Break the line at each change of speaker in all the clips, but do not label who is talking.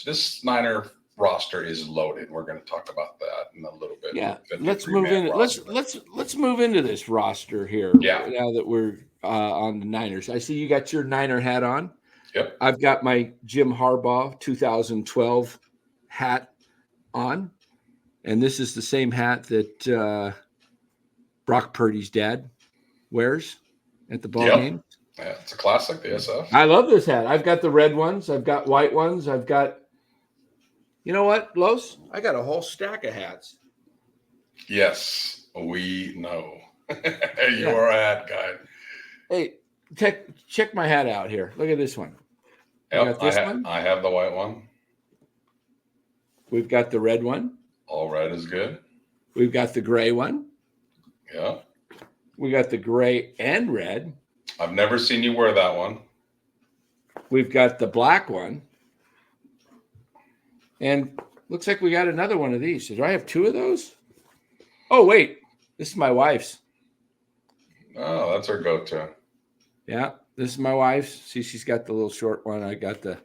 this Niner roster is loaded. We're going to talk about that in a little bit.
Yeah, let's move in. Let's move into this roster here.
Yeah.
Now that we're on the Niners, I see you got your Niner hat on.
Yep.
I've got my Jim Harbaugh 2012 hat on, and this is the same hat that Brock Purdy's dad wears at the ball game.
Yeah, it's a classic, the SF.
I love this hat. I've got the red ones. I've got white ones. I've got, you know what, Los? I got a whole stack of hats.
Yes, we know. You're a hat guy.
Hey, check my hat out here. Look at this one.
Yep, I have the white one.
We've got the red one.
All red is good.
We've got the gray one.
Yeah.
We got the gray and red.
I've never seen you wear that one.
We've got the black one. And looks like we got another one of these. Do I have two of those? Oh, wait. This is my wife's.
Oh, that's her go-to.
Yeah, this is my wife's. See, she's got the little short one. I got the.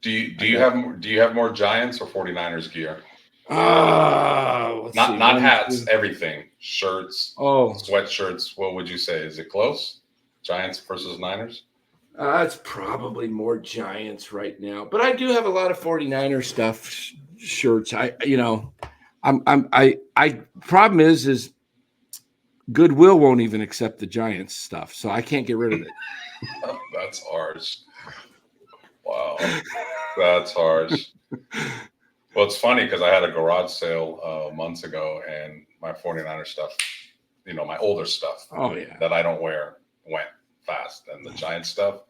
Do you have more Giants or 49ers gear? Not hats, everything. Shirts, sweatshirts. What would you say? Is it close? Giants versus Niners?
It's probably more Giants right now, but I do have a lot of 49er stuff, shirts. Problem is Goodwill won't even accept the Giants stuff, so I can't get rid of it.
That's harsh. Wow, that's harsh. Well, it's funny because I had a garage sale months ago, and my 49er stuff, my older stuff that I don't wear went fast, and the Giant stuff,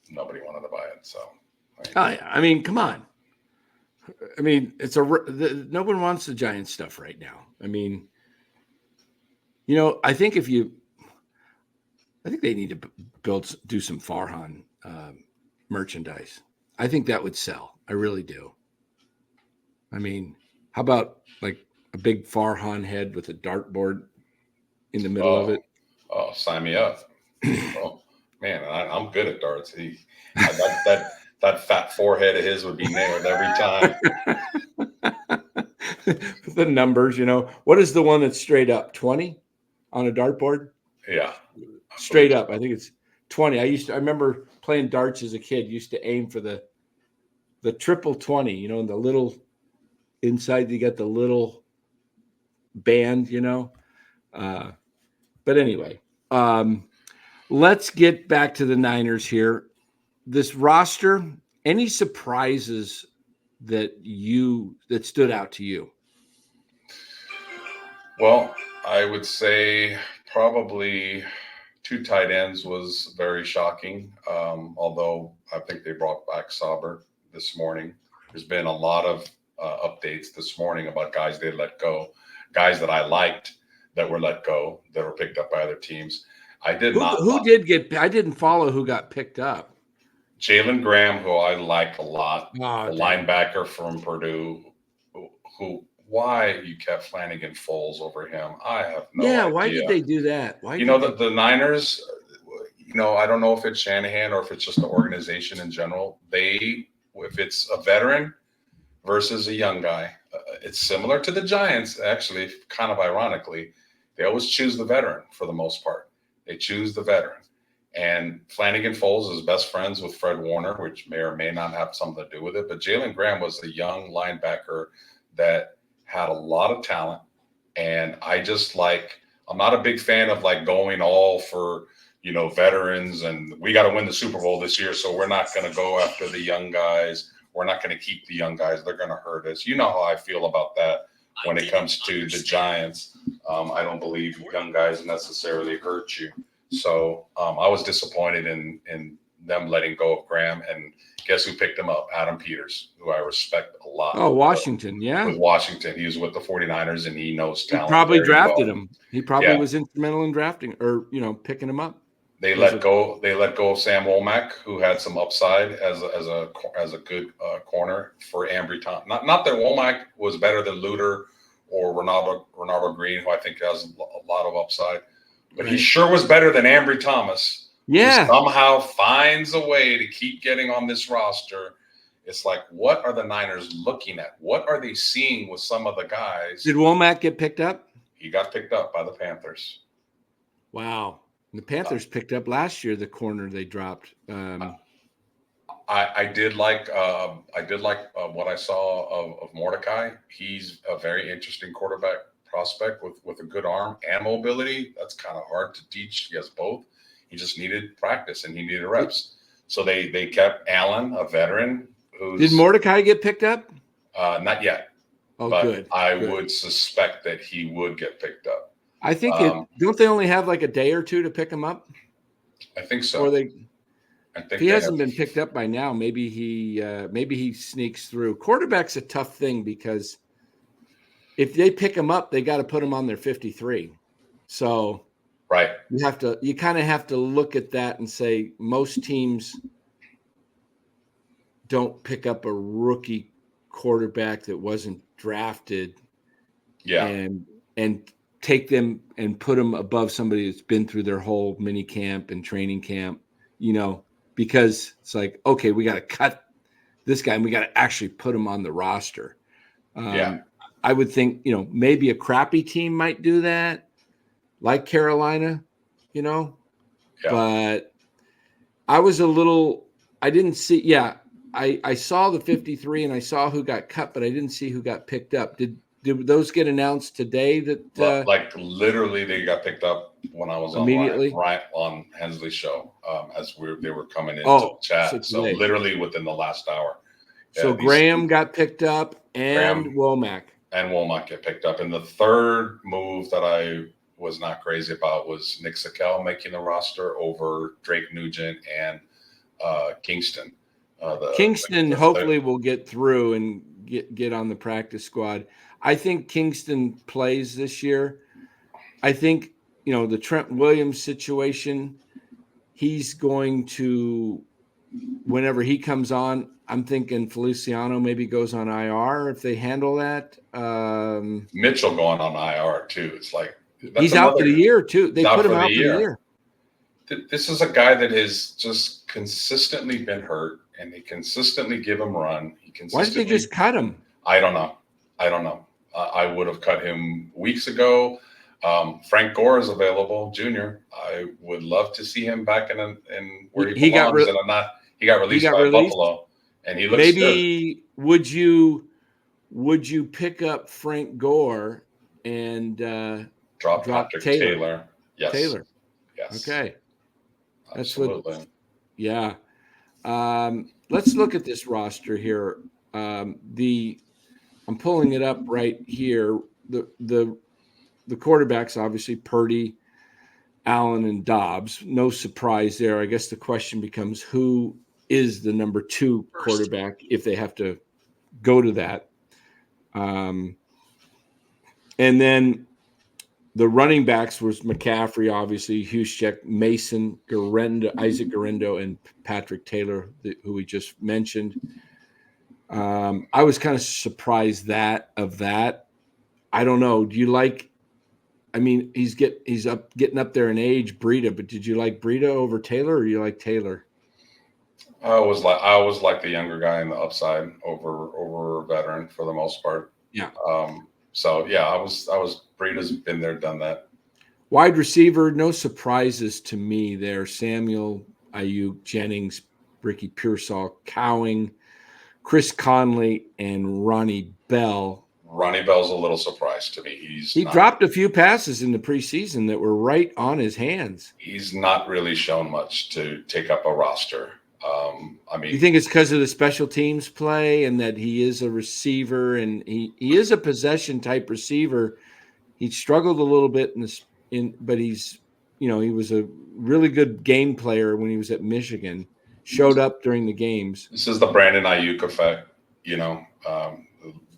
nobody wanted to buy it. So,
I mean, come on. I mean, no one wants the Giant stuff right now. I mean, I think they need to do some Farhan merchandise. I think that would sell. I really do. I mean, how about like a big Farhan head with a dartboard in the middle of it?
Oh, sign me up. Oh, man, I'm good at darts. That fat forehead of his would be nailed every time.
The numbers, what is the one that's straight up? 20 on a dartboard?
Yeah.
Straight up. I think it's 20. I remember playing darts as a kid, used to aim for the triple 20, and the little inside you got the little band, but anyway, let's get back to the Niners here. This roster, any surprises that stood out to you?
Well, I would say probably 2 tight ends was very shocking. Although I think they brought back Sauber this morning. There's been a lot of updates this morning about guys they let go, guys that I liked that were let go, that were picked up by other teams. I didn't follow who got picked up. Jalen Graham, who I like a lot, linebacker from Purdue, why you kept Flanagan Foles over him, I have no idea.
Why did they do that?
The Niners, I don't know if it's Shanahan or if it's just the organization in general. If it's a veteran versus a young guy, it's similar to the Giants, actually, kind of ironically. They always choose the veteran for the most part. They choose the veteran. And Flanagan Foles is best friends with Fred Warner, which may or may not have something to do with it. But Jalen Graham was a young linebacker that had a lot of talent. And I'm not a big fan of going all for, veterans and we got to win the Super Bowl this year. So we're not going to go after the young guys. We're not going to keep the young guys. They're going to hurt us. You know how I feel about that when it comes to the Giants. I don't believe young guys necessarily hurt you. So I was disappointed in them letting go of Graham. And guess who picked him up? Adam Peters, who I respect a lot.
Oh, Washington, yeah.
With Washington. He was with the 49ers, and he knows talent.
He probably drafted him. He probably was instrumental in drafting or, picking him up.
They let go of Sam Womack, who had some upside as a good corner for Ambry Thomas. Not that Womack was better than Luter or Ronaldo Green, who I think has a lot of upside. But he sure was better than Ambry Thomas.
Yeah.
Who somehow finds a way to keep getting on this roster It's like, what are the Niners looking at? What are they seeing with some of the guys?
Did Womack get picked up?
He got picked up by the Panthers.
Wow. The Panthers picked up last year the corner they dropped.
I did like what I saw of Mordecai. He's a very interesting quarterback prospect with a good arm and mobility. That's kind of hard to teach. He has both. He just needed practice and he needed reps. So they kept Allen, a veteran.
Did Mordecai get picked up?
Not yet.
Oh,
but
good.
I would suspect that he would get picked up.
I think don't they only have like a day or two to pick him up?
I think so.
Or if he hasn't
have
been picked up by now, maybe he sneaks through. Quarterback's a tough thing because if they pick him up, they got to put him on their 53. So
right,
you kind of have to look at that and say most teams don't pick up a rookie quarterback that wasn't drafted, and take them and put them above somebody that's been through their whole mini camp and training camp, because it's like, okay, we got to cut this guy and we got to actually put him on the roster. I would think, maybe a crappy team might do that, like Carolina, but I was I didn't see, I saw the 53 and I saw who got cut, but I didn't see who got picked up. Did those get announced today? That
like literally they got picked up when I was
immediately
on Hensley's show as they were coming into the chat. So literally within the last hour.
So Graham got picked up and Womack.
And Womack get picked up. And the third move that I was not crazy about was Nick Sakel making the roster over Drake Nugent and Kingston.
Kingston hopefully will get through and get on the practice squad. I think Kingston plays this year. I think, the Trent Williams situation, he's going to, whenever he comes on, I'm thinking Feliciano maybe goes on IR if they handle that.
Mitchell going on IR too. It's like
he's out for the year too. They put him out for the year.
This is a guy that has just consistently been hurt, and they consistently give him run.
Why did they just cut him?
I don't know. I would have cut him weeks ago. Frank Gore is available, Junior. I would love to see him back in where he belongs. He got released by Buffalo, and he looks good. Would you pick up Frank Gore and drop Patrick Taylor? Yes.
Taylor.
Yes.
Okay.
Absolutely.
Let's look at this roster here. I'm pulling it up right here. The quarterbacks, obviously Purdy, Allen, and Dobbs. No surprise there. I guess the question becomes who is the number 2 quarterback if they have to go to that. And then the running backs was McCaffrey, obviously, Juszczyk, Mason, Isaac Guerendo, and Patrick Taylor, who we just mentioned. I was kind of surprised of that. I don't know. Do you like? I mean, he's getting up there in age, Breida. But did you like Breida over Taylor, or you like Taylor?
I always like the younger guy in the upside over a veteran for the most part.
Yeah.
So yeah, I was Breida's been there, done that.
Wide receiver, no surprises to me there. Samuel, Ayuk, Jennings, Ricky Pearsall, Cowing, Chris Conley, and Ronnie Bell.
Ronnie Bell's a little surprise to me. He
dropped a few passes in the preseason that were right on his hands.
He's not really shown much to take up a roster.
You think it's because of the special teams play and that he is a receiver and he is a possession type receiver. He struggled a little bit but he's, he was a really good game player when he was at Michigan. Showed up during the games.
This is the Brandon Ayuk effect.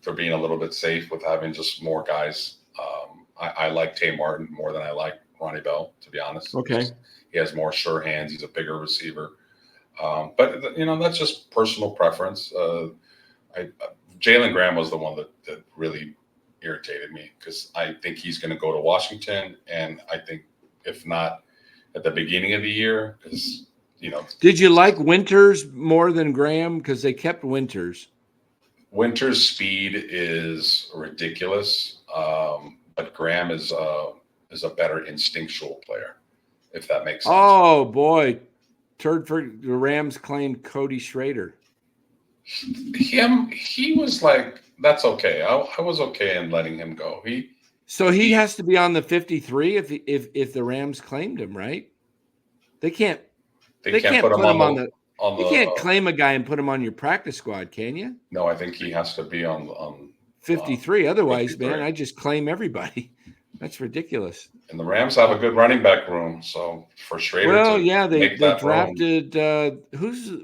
They're being a little bit safe with having just more guys. I like Tay Martin more than I like Ronnie Bell, to be honest.
Okay.
He has more sure hands. He's a bigger receiver. But that's just personal preference. Jalen Graham was the one that really irritated me because I think he's going to go to Washington. And I think if not at the beginning of the year, because,
Did you like Winters more than Graham? Because they kept Winters.
Winter's speed is ridiculous, but Graham is a better instinctual player, if that makes sense.
Oh boy, the Rams claimed Cody Schrader.
He was like, that's okay. I was okay in letting him go.
He has to be on the 53 if the Rams claimed him, right? They can't put him on the. You can't claim a guy and put him on your practice squad, can you?
No, I think he has to be on
53. Otherwise,
53.
man, I just claim everybody. That's ridiculous.
And the Rams have a good running back room, so for Schrader.
Well, yeah, they drafted.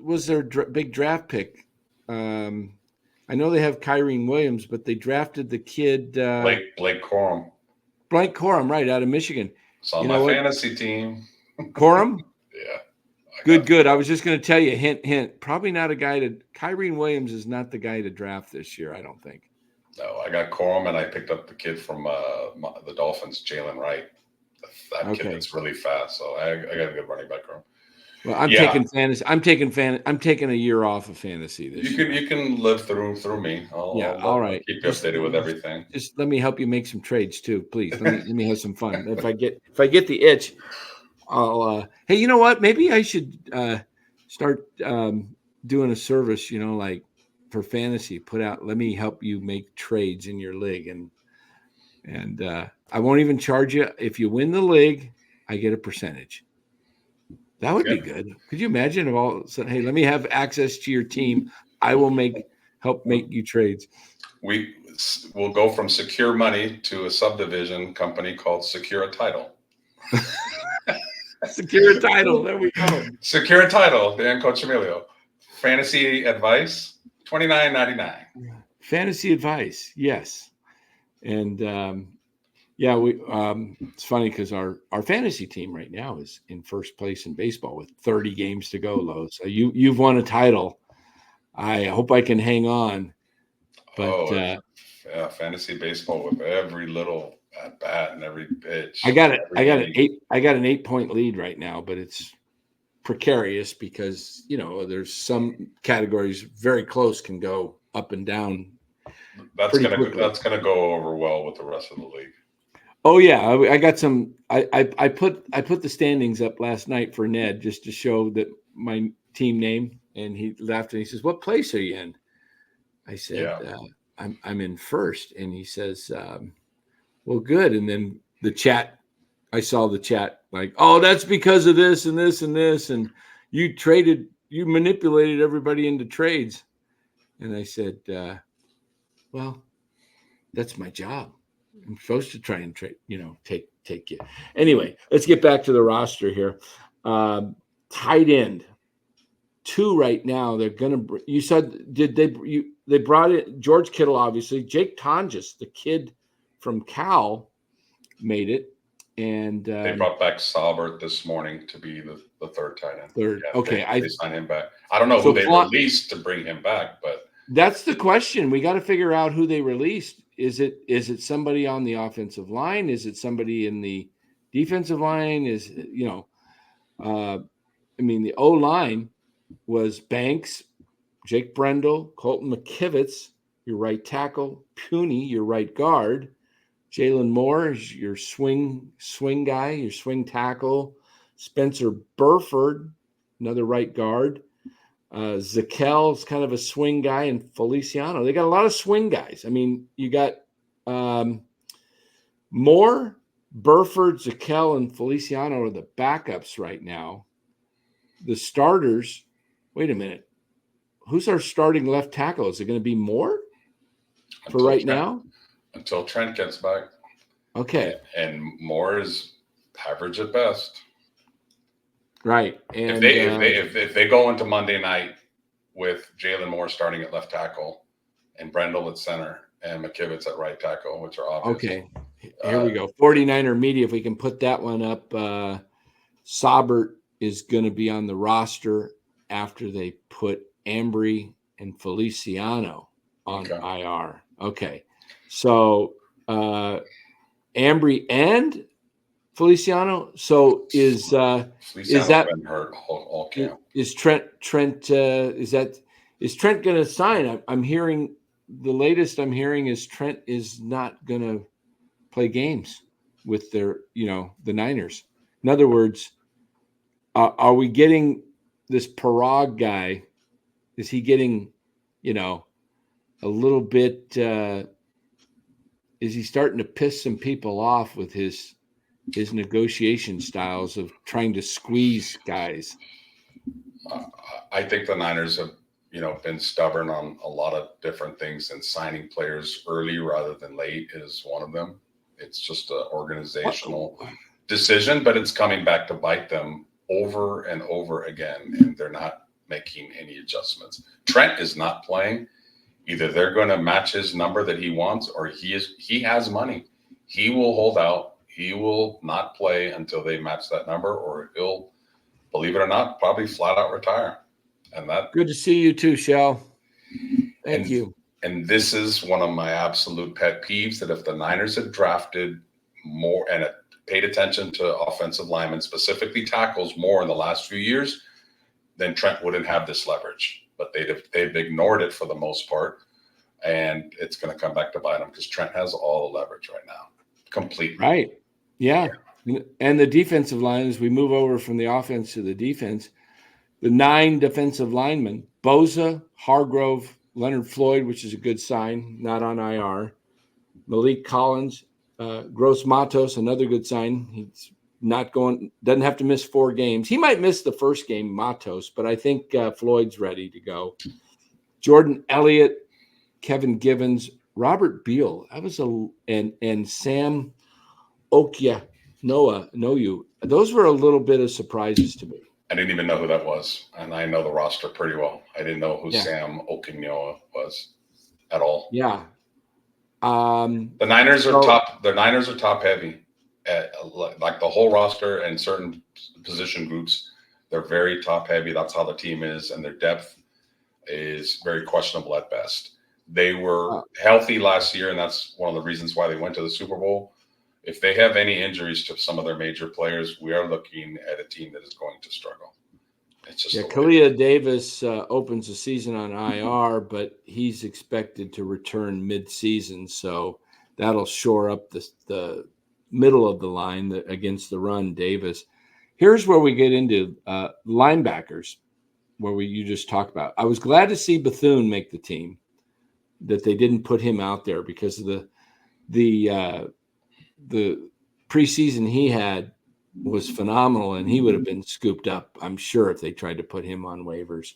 Was their big draft pick? I know they have Kyrene Williams, but they drafted the kid
Blake Corum.
Blake Corum, right, out of Michigan.
It's on my fantasy team.
Corum?
Yeah.
Good. I was just going to tell you, hint. Probably not a guy Kyrene Williams is not the guy to draft this year, I don't think.
No, I got Corum, and I picked up the kid from the Dolphins, Jalen Wright. That kid that's really fast. So I got a good running back room.
Well, I'm taking fantasy. I'm taking a year off of fantasy this year.
You can live through me.
All right.
Keep you updated with everything.
Just let me help you make some trades too, please. Let me have some fun. If I get the itch, I'll. Hey, you know what? Maybe I should start doing a service. Like for fantasy, put out. Let me help you make trades in your league, and I won't even charge you if you win the league. I get a percentage. That would be good. Could you imagine if all of a sudden, hey, let me have access to your team. I will help make you trades.
We'll go from Secure Money to a subdivision company called Secure Title.
Secure Title. There we go.
Secure Title, Dan Coach Emilio. Fantasy advice, $29.99.
Fantasy advice, yes. And it's funny because our fantasy team right now is in first place in baseball with 30 games to go, Lo. So you've won a title. I hope I can hang on. But
fantasy baseball with every little at bat and every pitch.
I got an 8-point lead right now, but it's precarious because there's some categories very close can go up and down.
That's gonna go over well with the rest of the league.
Oh yeah, I got some. I put the standings up last night for Ned just to show that my team name, and he laughed and he says, "What place are you in?" I said, "I'm in first," and he says, "Well, good." And then I saw the chat like, "Oh, that's because of this and this and this, and you manipulated everybody into trades." And I said, "Well, that's my job. I'm supposed to try and trade, take you." Anyway, let's get back to the roster here. Tight end, 2 right now. They're gonna. You said they brought in George Kittle, obviously. Jake Tonjes, the kid from Cal, made it, and
they brought back Saubert this morning to be the third tight end. They signed him back. I don't know who they released to bring him back, but
that's the question. We got to figure out who they released. Is it somebody on the offensive line? Is it somebody in the defensive line? The O-line was Banks, Jake Brendel, Colton McKivitz, your right tackle, Puny, your right guard, Jalen Moore is your swing guy, your swing tackle, Spencer Burford, another right guard. Zakel's kind of a swing guy, and Feliciano. They got a lot of swing guys. I mean, you got Moore, Burford, Zakel, and Feliciano are the backups right now. The starters, wait a minute. Who's our starting left tackle? Is it going to be Moore now?
Until Trent gets back.
Okay.
And Moore is average at best.
Right. And
if they go into Monday night with Jalen Moore starting at left tackle and Brendel at center and McKivitz at right tackle, which are obvious.
Okay. Here we go. 49er media, if we can put that one up. Saubert is going to be on the roster after they put Ambry and Feliciano on IR. Okay. So Ambry and Feliciano. So is
Feliciano's
that
been hurt all camp.
is Trent is Trent going to sign? I'm hearing the latest I'm hearing is Trent is not going to play games with their the Niners. In other words, are we getting this Parag guy? Is he getting a little bit? Is he starting to piss some people off with his negotiation styles of trying to squeeze guys?
I think the Niners have, been stubborn on a lot of different things, and signing players early rather than late is one of them. It's just an organizational decision, but it's coming back to bite them over and over again, and they're not making any adjustments. Trent is not playing. Either they're going to match his number that he wants, or he has money. He will hold out. He will not play until they match that number, or he'll, believe it or not, probably flat out retire. And that
good to see you too, Shell. Thank you.
And this is one of my absolute pet peeves, that if the Niners had drafted more and paid attention to offensive linemen, specifically tackles, more in the last few years, then Trent wouldn't have this leverage. But they've ignored it for the most part, and it's going to come back to bite them because Trent has all the leverage right now, completely.
Right. Yeah. And the defensive line, as we move over from the offense to the defense, the 9 defensive linemen, Bosa, Hargrove, Leonard Floyd, which is a good sign, not on IR, Malik Collins, Gross Matos, another good sign. He's not going, doesn't have to miss 4 games. He might miss the first game, Matos, but I think Floyd's ready to go. Jordan Elliott, Kevin Givens, Robert Beal, and Sam Okia Noyu. Those were a little bit of surprises to me.
I didn't even know who that was, and I know the roster pretty well. I didn't know who Sam Okinyoa was at all.
Yeah.
The Niners are top. The Niners are top heavy, like the whole roster and certain position groups. They're very top heavy. That's how the team is, and their depth is very questionable at best. They were healthy last year, and that's one of the reasons why they went to the Super Bowl. If they have any injuries to some of their major players, we are looking at a team that is going to struggle. It's just
Kalia Davis opens the season on IR, but he's expected to return mid-season, so that'll shore up the middle of the line against the run. Davis. Here's where we get into linebackers, where you just talked about. I was glad to see Bethune make the team, that they didn't put him out there because of the preseason he had was phenomenal, and he would have been scooped up, I'm sure, if they tried to put him on waivers.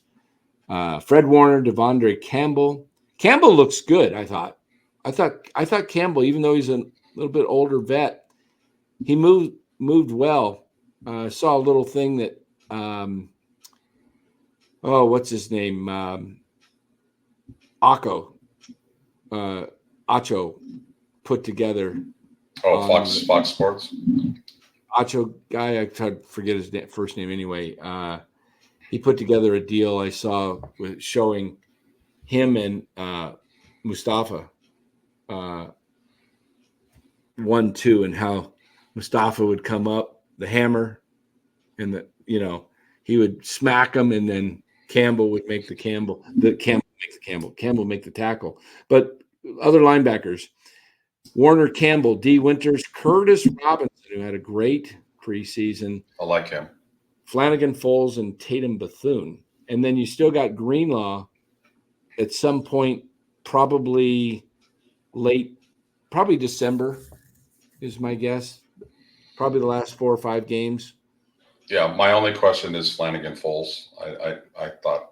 Fred Warner, Devondre Campbell. Campbell looks good, I thought. I thought Campbell, even though he's a little bit older vet, he moved well. I saw a little thing that what's his name? Acho put together.
Fox Sports.
Acho guy, I tried to forget his first name anyway. He put together a deal I saw with showing him and Mustafa 1-2, and how Mustafa would come up the hammer, and he would smack him, and then Campbell would make Campbell make the tackle. But other linebackers, Warner Campbell, D. Winters, Curtis Robinson, who had a great preseason.
I like him.
Flanagan Foles and Tatum Bethune. And then you still got Greenlaw at some point, probably December is my guess. Probably the last 4 or 5 games.
Yeah, my only question is Flanagan Foles. I thought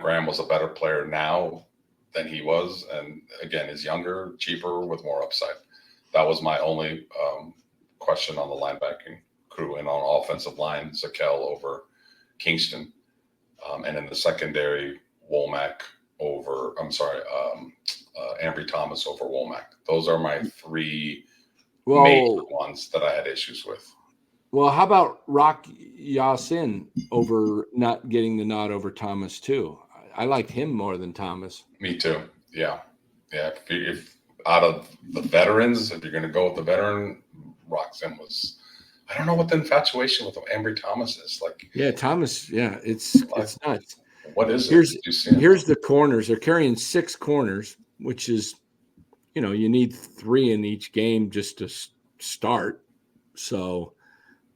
Graham was a better player now than he was, and again, is younger, cheaper, with more upside. That was my only question on the linebacking crew. And on offensive line, Zakel over Kingston, and in the secondary, Womack over. Ambry Thomas over Womack. Those are my 3 major ones that I had issues with.
Well, how about Rock Yasin over not getting the nod over Thomas too? I liked him more than Thomas.
Me too. Yeah. If out of the veterans, if you're going to go with the veteran, Roxanne was I don't know what the infatuation with Ambry Thomas is. Like,
Yeah, Thomas. Yeah, it's nuts.
what is it?
Here's
You see him?
here's the corners. They're carrying 6 corners, which is, you need 3 in each game just to start. So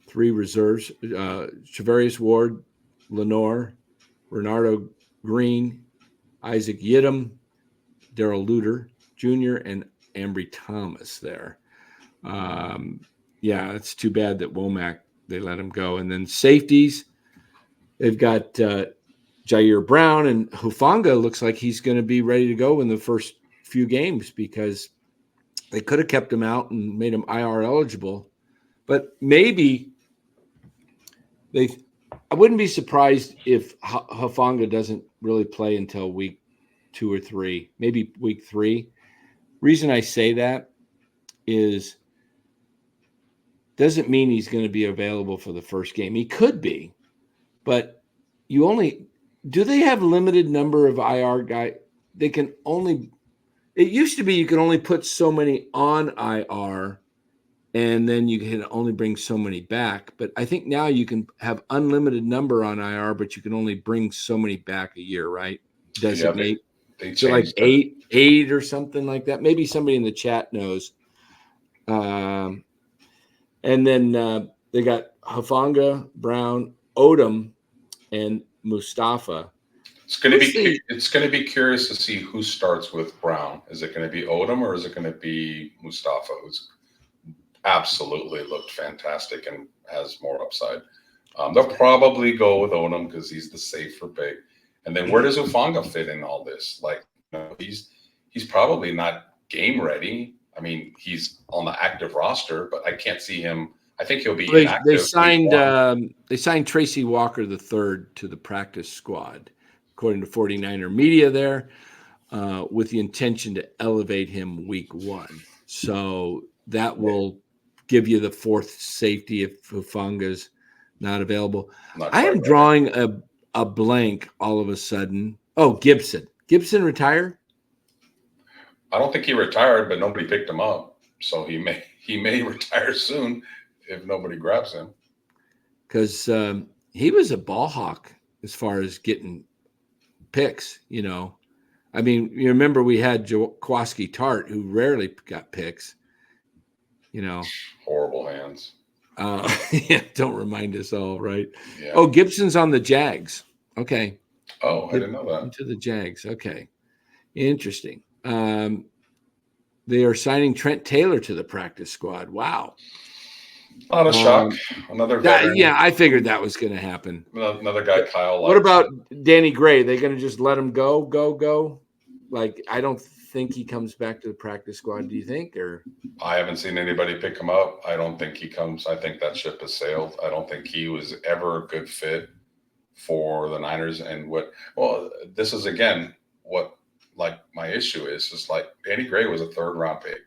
3 reserves: Travarius Ward, Lenore, Renardo Green, Isaac Yidam, Daryl Luter Jr., and Ambry Thomas there. Yeah, it's too bad that Womack, they let him go. And then safeties, they've got Jair Brown, and Hufanga looks like he's going to be ready to go in the first few games because they could have kept him out and made him IR eligible. But maybe I wouldn't be surprised if Hufanga doesn't really play until week 2 or 3, maybe week 3. Reason I say that is doesn't mean he's going to be available for the first game. He could be, but do they have limited number of IR guys? They can only, it used to be you could only put so many on IR and then you can only bring so many back. But I think now you can have unlimited number on IR, but you can only bring so many back a year, right? Designate.
Yeah, they
so like
changed it.
eight or something like that. Maybe somebody in the chat knows. And then they got Hufanga, Brown, Odom, and Mustafa.
It's going to be curious to see who starts with Brown. Is it going to be Odom or is it going to be Mustafa, who's absolutely looked fantastic and has more upside? They'll probably go with Odom because he's the safer pick. And then where does Hufanga fit in all this? Like, he's probably not game ready. I mean, he's on the active roster, but I can't see him. I think he'll be inactive.
They signed Tracy Walker III to the practice squad, according to 49er media there, with the intention to elevate him week 1. So that will give you the 4th safety if Hufanga's not available. I am drawing a blank all of a sudden. Oh, Gibson. Gibson retire?
I don't think he retired, but nobody picked him up. So he may retire soon if nobody grabs him.
Because he was a ball hawk as far as getting picks, I mean, you remember we had Jaquiski Tart, who rarely got picks,
Horrible hands.
Yeah, don't remind us all, right?
Yeah.
Oh, Gibson's on the Jags. Okay.
Oh, I didn't know that.
Into the Jags. Okay. Interesting. They are signing Trent Taylor to the practice squad. Wow.
Not a shock. Another veteran.
Yeah, I figured that was going to happen.
Another guy, Kyle.
What about Danny Gray? They going to just let him go? Like, I don't think he comes back to the practice squad. Do you think? Or
I haven't seen anybody pick him up. I don't think he comes. I think that ship has sailed. I don't think he was ever a good fit for the Niners. And this is again what like my issue is just like Danny Gray was a 3rd round pick.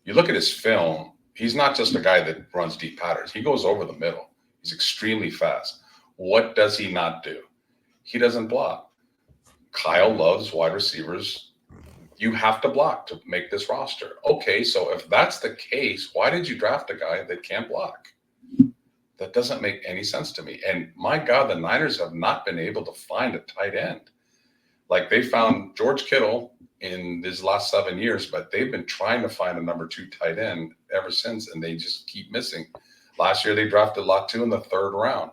You look at his film, he's not just a guy that runs deep patterns. He goes over the middle. He's extremely fast. What does he not do? He doesn't block. Kyle loves wide receivers. You have to block to make this roster. Okay, so if that's the case, why did you draft a guy that can't block? That doesn't make any sense to me. And my God, the Niners have not been able to find a tight end. Like, they found George Kittle in his last 7 years, but they've been trying to find a number 2 tight end ever since, and they just keep missing. Last year, they drafted Latu in the 3rd round.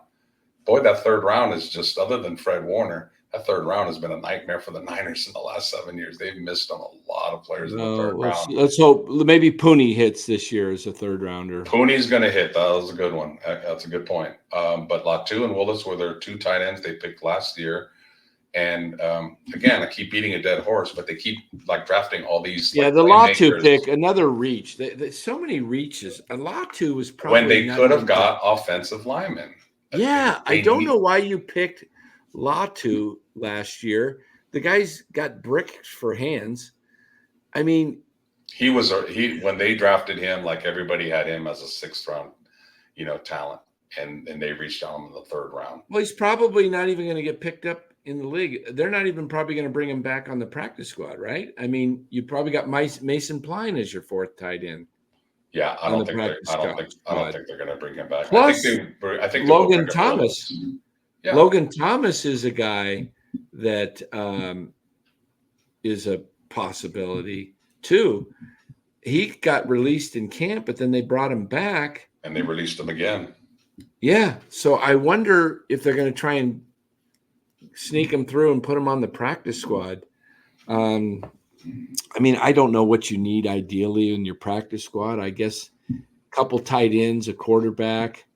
Boy, that 3rd round is just, other than Fred Warner, that 3rd round has been a nightmare for the Niners in the last 7 years. They've missed on a lot of players in the 3rd round.
Let's hope maybe Pooney hits this year as a 3rd rounder.
Pooney's going to hit. That was a good one. That's a good point. But Latu and Willis were their 2 tight ends they picked last year. And again, I keep beating a dead horse, but they keep like drafting all these.
Yeah, the Latu pick, another reach. There's so many reaches. And Latu was probably
when they could have got offensive linemen.
Yeah, I don't know why you picked Latu last year. The guy's got bricks for hands. I mean, when they drafted him, like everybody had him as a 6th round, talent, and they reached on him in the 3rd round. Well, he's probably not even going to get picked up in the league. They're not even probably going to bring him back on the practice squad, right? I mean, you probably got Mason Pline as your 4th tight end.
Yeah,
on the practice
I don't
squad.
think they're going to bring him back.
Plus,
I think they will
Logan
bring up
Thomas.
Phillips. Yeah.
Logan Thomas is a guy that is a possibility too. He got released in camp, but then they brought him back.
And they released him again.
Yeah. So I wonder if they're going to try and sneak him through and put him on the practice squad. I mean, I don't know what you need ideally in your practice squad. I guess a couple tight ends, a quarterback,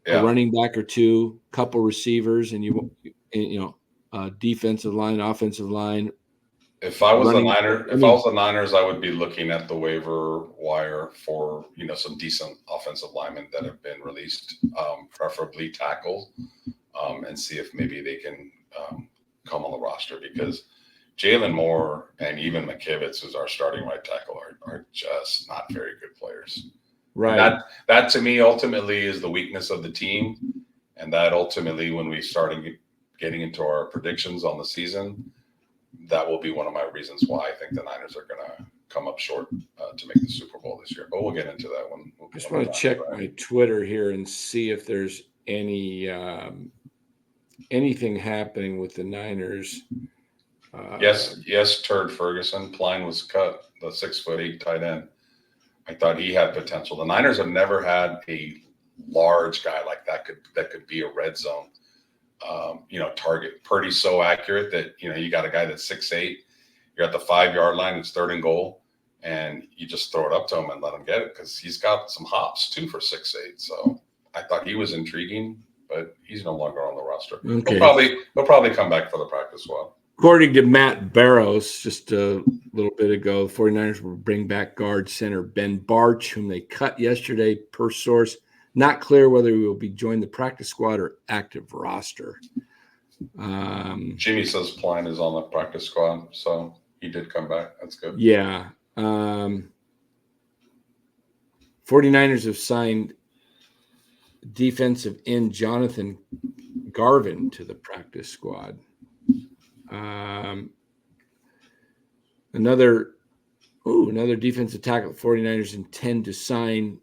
a running back or two, couple receivers, and defensive line, offensive line.
If I was the Niners, I would be looking at the waiver wire for some decent offensive linemen that have been released, preferably tackle, and see if maybe they can come on the roster, because Jalen Moore and even McKivitz, who's our starting right tackle, are just not very good players.
Right.
That to me ultimately is the weakness of the team, and that ultimately, when we start getting into our predictions on the season, that will be one of my reasons why I think the Niners are going to come up short to make the Super Bowl this year. But we'll get into that one.
I just want to check my Twitter here and see if there's anything happening with the Niners.
Yes, Turd Ferguson. Pline was cut, the 6'8" tight end. I thought he had potential. The Niners have never had a large guy like that could be a red zone target. Purdy's so accurate that you got a guy that's 6'8", you're at the 5-yard line, it's 3rd and goal, and you just throw it up to him and let him get it, because he's got some hops too for 6'8". So I thought he was intriguing, but he's no longer on the roster. Okay. He'll probably come back for the practice squad.
According to Matt Barrows, just a little bit ago, 49ers will bring back guard center Ben Barch, whom they cut yesterday, per source. Not clear whether he will be joined the practice squad or active roster.
Jimmy says Pline is on the practice squad, so he did come back. That's good.
Yeah. 49ers have signed defensive end Jonathan Garvin to the practice squad. Another defensive tackle. 49ers intend to sign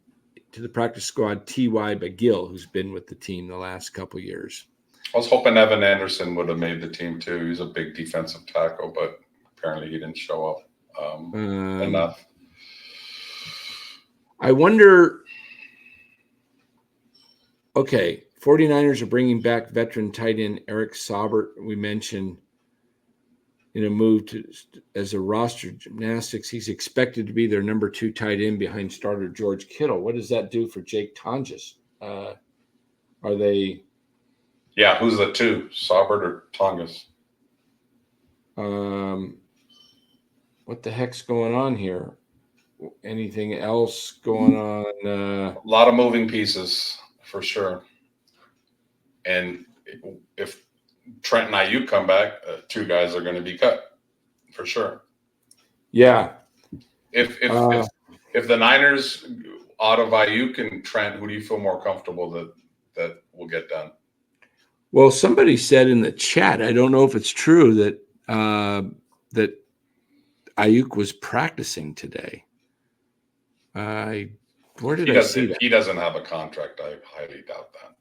to the practice squad T.Y. McGill, who's been with the team the last couple of years.
I was hoping Evan Anderson would have made the team too. He's a big defensive tackle, but apparently he didn't show up enough.
I wonder. Okay, 49ers are bringing back veteran tight end Eric Saubert. We mentioned in a move as a roster gymnastics. He's expected to be their number 2 tight end behind starter George Kittle. What does that do for Jake Tonjes? Are they?
Yeah, who's the 2, Saubert or Tonjes?
What the heck's going on here? Anything else going on?
A lot of moving pieces for sure. And if Trent and Ayuk come back, 2 guys are going to be cut for sure.
Yeah.
If the Niners out of Ayuk and Trent, who do you feel more comfortable that will get done?
Well, somebody said in the chat, I don't know if it's true, that that Ayuk was practicing today. Where did I see that?
He doesn't have a contract. I highly doubt that.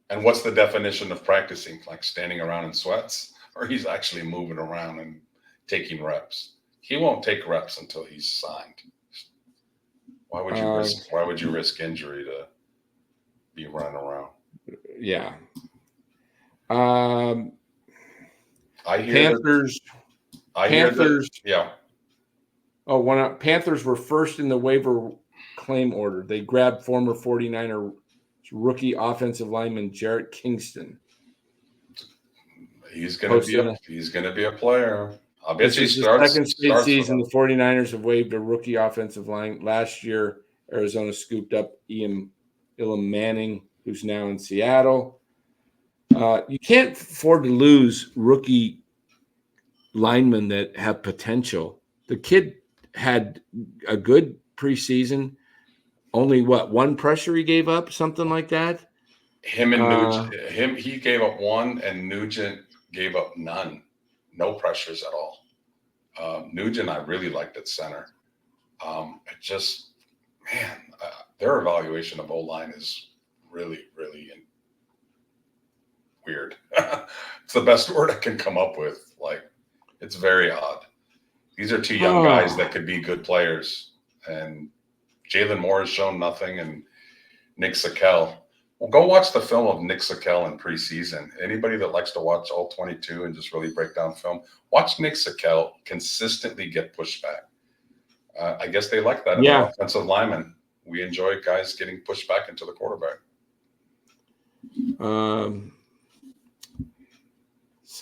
And what's the definition of practicing? Like standing around in sweats, or he's actually moving around and taking reps? He won't take reps until he's signed. Why would you risk injury to be running around?
Yeah.
I hear Panthers. Yeah.
Oh, Panthers were first in the waiver claim order. They grabbed former 49er rookie offensive lineman Jarrett Kingston.
He's going to be a player. I'll bet he starts.
Second straight season, the 49ers have waived a rookie offensive line. Last year, Arizona scooped up Elam Manning, who's now in Seattle. You can't afford to lose rookie linemen that have potential. The kid had a good preseason. Only one pressure he gave up, something like that.
Him and Nugent, he gave up 1, and Nugent gave up none. No pressures at all. Nugent, I really liked at center. It just, man, their evaluation of O-line is really, really weird. It's the best word I can come up with. Like, it's very odd. These are two young guys that could be good players. And Jalen Moore has shown nothing, and Nick Sakel. Well, go watch the film of Nick Sakel in preseason. Anybody that likes to watch all 22 and just really break down film, watch Nick Sakel consistently get pushed back. I guess they like that in the offensive lineman. We enjoy guys getting pushed back into the quarterback. And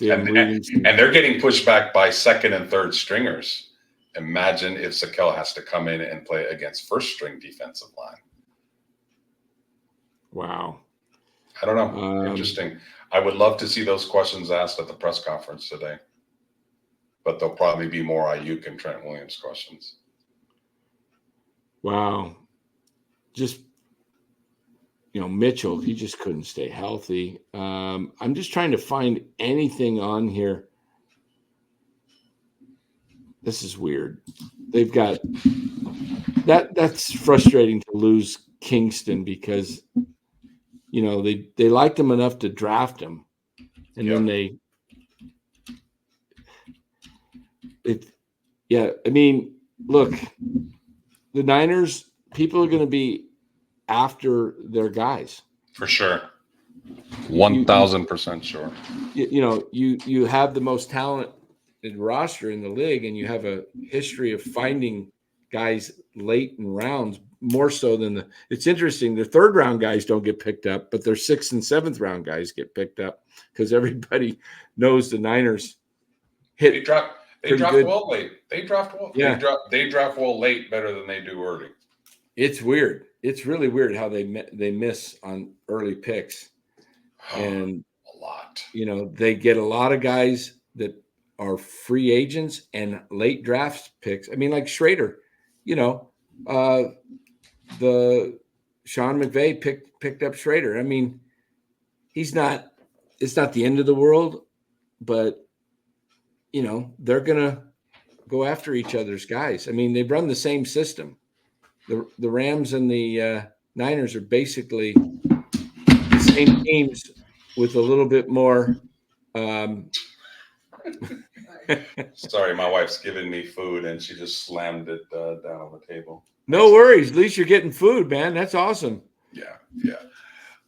they're getting pushed back by second and third stringers. Imagine if Sakel has to come in and play against first string defensive line.
Wow.
I don't know. Interesting. I would love to see those questions asked at the press conference today. But there'll probably be more Ayuk and Trent Williams questions.
Wow. Just, Mitchell, he just couldn't stay healthy. I'm just trying to find anything on here. This is weird. They've got that's frustrating to lose Kingston because they liked him enough to draft him, and then I mean, look, the Niners, people are going to be after their guys
for sure. 1,000% sure.
You have the most talented roster in the league, and you have a history of finding guys late in rounds more so than it's interesting. The third round guys don't get picked up, but their sixth and seventh round guys get picked up because everybody knows the Niners hit.
They draft well late. They draft well. Yeah. They draft well late better than they do early.
It's weird. It's really weird how they miss on early picks, and
a lot.
They get a lot of guys that are free agents and late draft picks. I mean, like Schrader, the Sean McVay picked up Schrader. I mean, it's not the end of the world, but they're gonna go after each other's guys. I mean, they run the same system. The Rams and the Niners are basically the same teams with a little bit more.
Sorry, my wife's giving me food and she just slammed it down on the table.
No worries. At least you're getting food, man. That's awesome.
Yeah.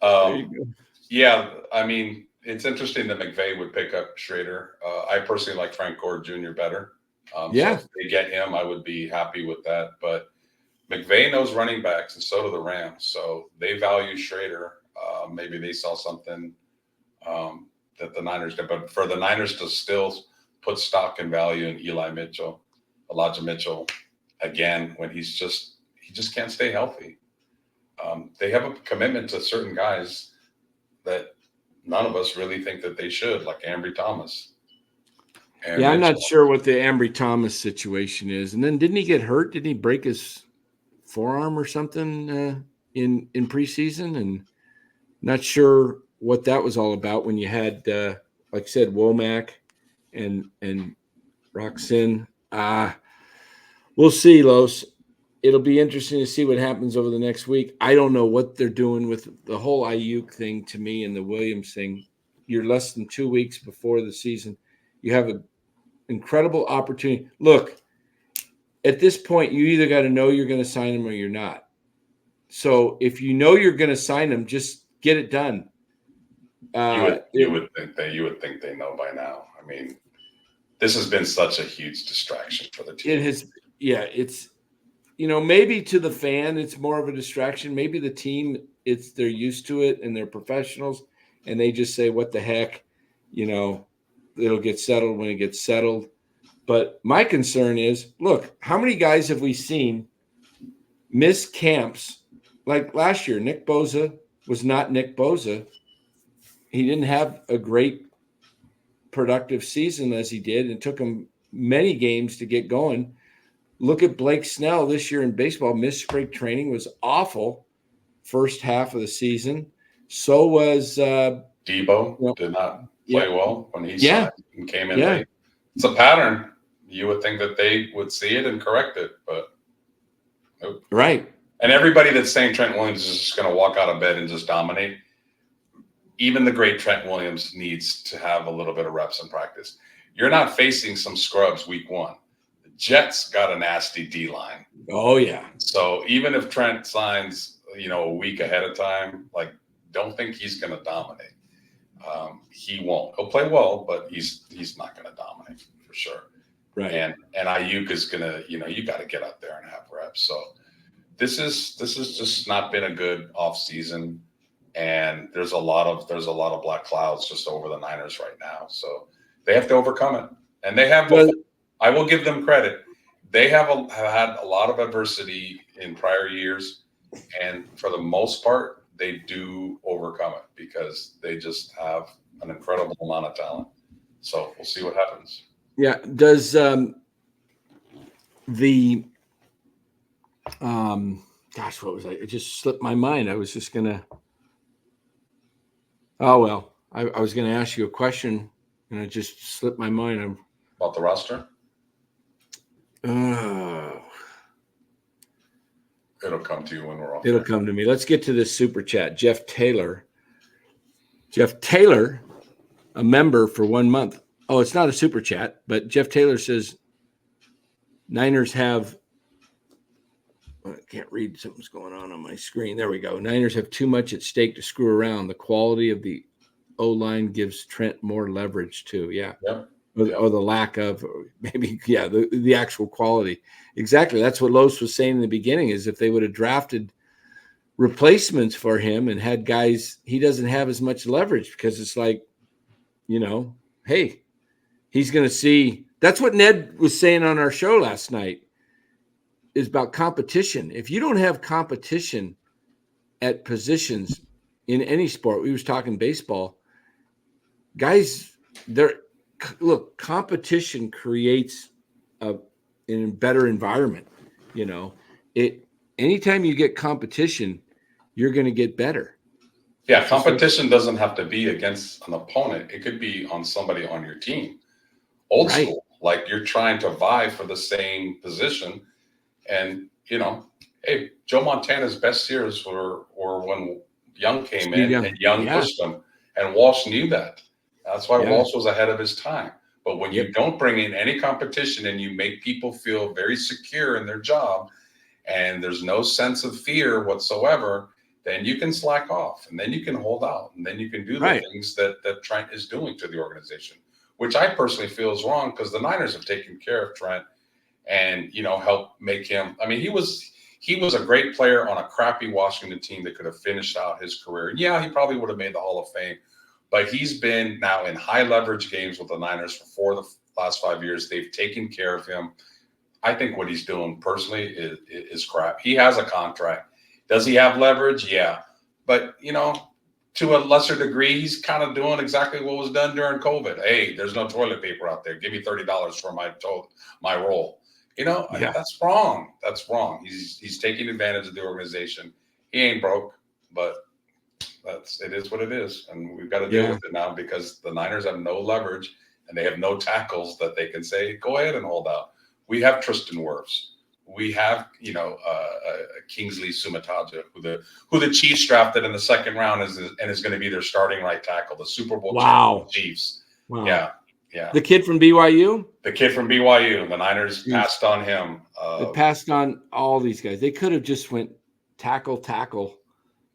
There you go.
Yeah, I mean, it's interesting that McVay would pick up Schrader. I personally like Frank Gore Jr. better. So if they get him, I would be happy with that. But McVay knows running backs, and so do the Rams. So they value Schrader. Maybe they saw something that the Niners did. But for the Niners to still put stock and value in Elijah Mitchell, again, when he just can't stay healthy. They have a commitment to certain guys that none of us really think that they should, like Ambry Thomas.
I'm not sure what the Ambry Thomas situation is. And then didn't he get hurt? Didn't he break his forearm or something in preseason? And not sure what that was all about when you had, like I said, Womack and Roxin. We'll see, Los. It'll be interesting to see what happens over the next week. I don't know what they're doing with the whole Ayuk thing to me and the Williams thing. You're less than 2 weeks before the season. You have an incredible opportunity. Look, at this point, you either got to know you're going to sign him or you're not. So if you know you're going to sign him, just get it done.
You would think they know by now. I mean, this has been such a huge distraction for the team.
It has, it's, maybe to the fan, it's more of a distraction. Maybe the team, they're used to it and they're professionals and they just say, what the heck, it'll get settled when it gets settled. But my concern is, look, how many guys have we seen miss camps? Like last year, Nick Bosa was not Nick Bosa. He didn't have a great productive season as he did. It took him many games to get going. Look at Blake Snell this year in baseball. Missed spring training, was awful first half of the season. So was
Debo did not play well when he signed and came in late. It's a pattern. You would think that they would see it and correct it, but nope.
Right.
And everybody that's saying Trent Williams is just going to walk out of bed and just dominate, even the great Trent Williams needs to have a little bit of reps in practice. You're not facing some scrubs week one. The Jets got a nasty D-line.
Oh, yeah.
So even if Trent signs, a week ahead of time, don't think he's going to dominate. He won't. He'll play well, but he's not going to dominate for sure.
Right.
And Ayuk is going to, you got to get out there and have reps. So this is just not been a good off season. And there's a lot of black clouds just over the Niners right now. So they have to overcome it. And they have, I will give them credit. They have had a lot of adversity in prior years. And for the most part, they do overcome it because they just have an incredible amount of talent. So we'll see what happens.
Yeah. Does gosh, what was I? It just slipped my mind. I was just going to. Oh, well, I was going to ask you a question and it just slipped my mind.
About the roster? It'll come to you when we're off.
It'll come to me. Let's get to this super chat. Jeff Taylor, a member for 1 month. Oh, it's not a super chat, but Jeff Taylor says Niners have. I can't read. Something's going on my screen. There we go. Niners have too much at stake to screw around. The quality of the O-line gives Trent more leverage too. Yeah.
Yep.
Or the lack of, maybe, yeah, the actual quality. Exactly. That's what Los was saying in the beginning, is if they would have drafted replacements for him and had guys, he doesn't have as much leverage because it's like, hey, he's going to see. That's what Ned was saying on our show last night, is about competition. If you don't have competition at positions in any sport, we was talking baseball, guys, look, competition creates a better environment. Anytime you get competition, you're going to get better.
Yeah, competition doesn't have to be against an opponent. It could be on somebody on your team. Old school, like you're trying to vie for the same position. And, hey, Joe Montana's best years were when Young came in and Young pushed him. And Walsh knew that. That's why Walsh was ahead of his time. But when you don't bring in any competition and you make people feel very secure in their job and there's no sense of fear whatsoever, then you can slack off and then you can hold out and then you can do the things that Trent is doing to the organization, which I personally feel is wrong because the Niners have taken care of Trent and, helped make him. I mean, he was a great player on a crappy Washington team that could have finished out his career. And yeah, he probably would have made the Hall of Fame. But he's been now in high leverage games with the Niners for the last 5 years. They've taken care of him. I think what he's doing personally is crap. He has a contract. Does he have leverage? Yeah. But, to a lesser degree, he's kind of doing exactly what was done during COVID. Hey, there's no toilet paper out there. Give me $30 for my roll. That's wrong. That's wrong. He's taking advantage of the organization. He ain't broke, but it is what it is, and we've got to deal with it now because the Niners have no leverage and they have no tackles that they can say, go ahead and hold out. We have Tristan Wirfs. We have, Kingsley Sumataja, who the Chiefs drafted in the second round is going to be their starting right tackle, the Super Bowl champion Chiefs. Wow. Yeah.
The kid from BYU?
The kid from BYU. The Niners passed on him.
They passed on all these guys. They could have just went tackle.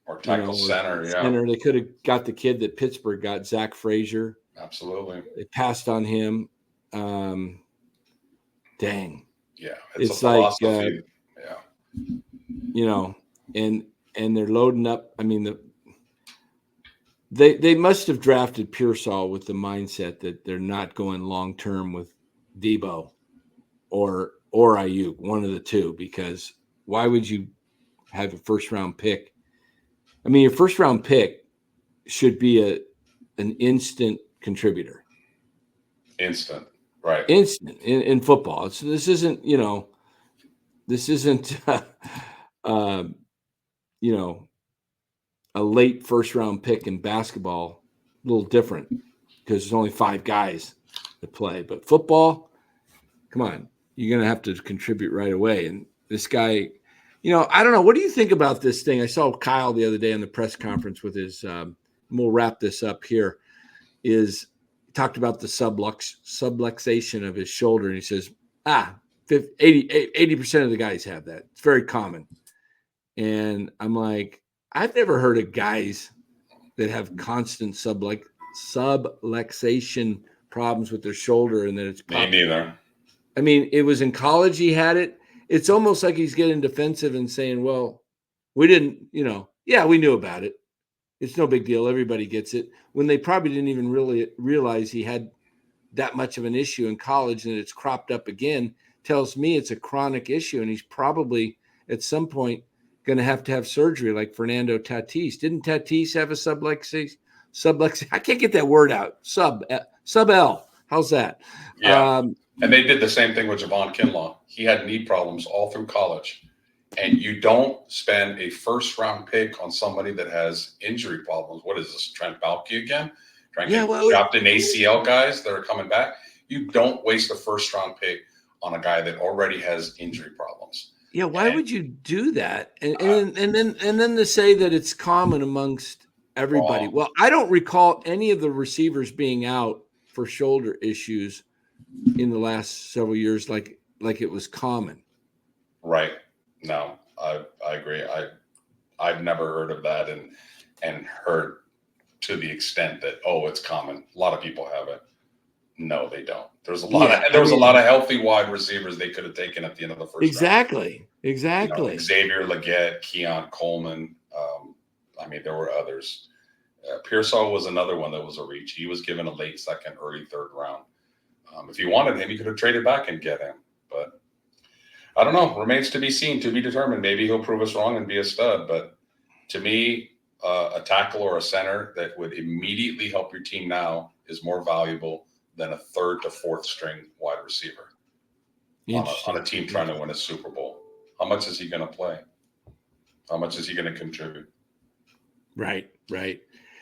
Or tackle center,
They could have got the kid that Pittsburgh got, Zach Frazier.
Absolutely.
They passed on him. Dang.
Yeah,
it's like and they're loading up. I mean, they must have drafted Pearsall with the mindset that they're not going long term with Debo or Ayuk, one of the two, because why would you have a first round pick? I mean, your first round pick should be an instant contributor.
Instant. Right.
Instant in football. This isn't a late first round pick in basketball. A little different because there's only 5 guys that play. But football, come on, you're going to have to contribute right away. And this guy, I don't know. What do you think about this thing? I saw Kyle the other day in the press conference with his, we'll wrap this up here, is talked about the subluxation of his shoulder. And he says, 80% of the guys have that. It's very common. And I'm like, I've never heard of guys that have constant subluxation problems with their shoulder and then it's
Me neither.
I mean, it was in college he had it. It's almost like he's getting defensive and saying, well, we didn't, yeah, we knew about it. It's no big deal. Everybody gets it. When they probably didn't even really realize he had that much of an issue in college and it's cropped up again, tells me it's a chronic issue. And he's probably at some point going to have surgery like Fernando Tatis. Didn't Tatis have a subluxation? I can't get that word out. Sub L. How's that?
Yeah. And they did the same thing with Javon Kinlaw. He had knee problems all through college. And you don't spend a first-round pick on somebody that has injury problems. What is this, Trent Baalke again? Trying to drop in ACL guys that are coming back. You don't waste a first-round pick on a guy that already has injury problems.
Yeah, why would you do that? And then to say that it's common amongst everybody.
Wrong.
Well, I don't recall any of the receivers being out for shoulder issues in the last several years like it was common.
Right. No, I agree. I've never heard of that and heard to the extent that, it's common. A lot of people have it. No, they don't. There's a lot of healthy wide receivers they could have taken at the end of the first round.
Exactly.
Xavier Legette, Keon Coleman. There were others. Pearsall was another one that was a reach. He was given a late second, early third round. If you wanted him, you could have traded back and get him. But I don't know. Remains to be seen, to be determined. Maybe he'll prove us wrong and be a stud. But to me, a tackle or a center that would immediately help your team now is more valuable than a third to fourth string wide receiver on a team trying to win a Super Bowl. How much is he going to play? How much is he going to contribute?
Right.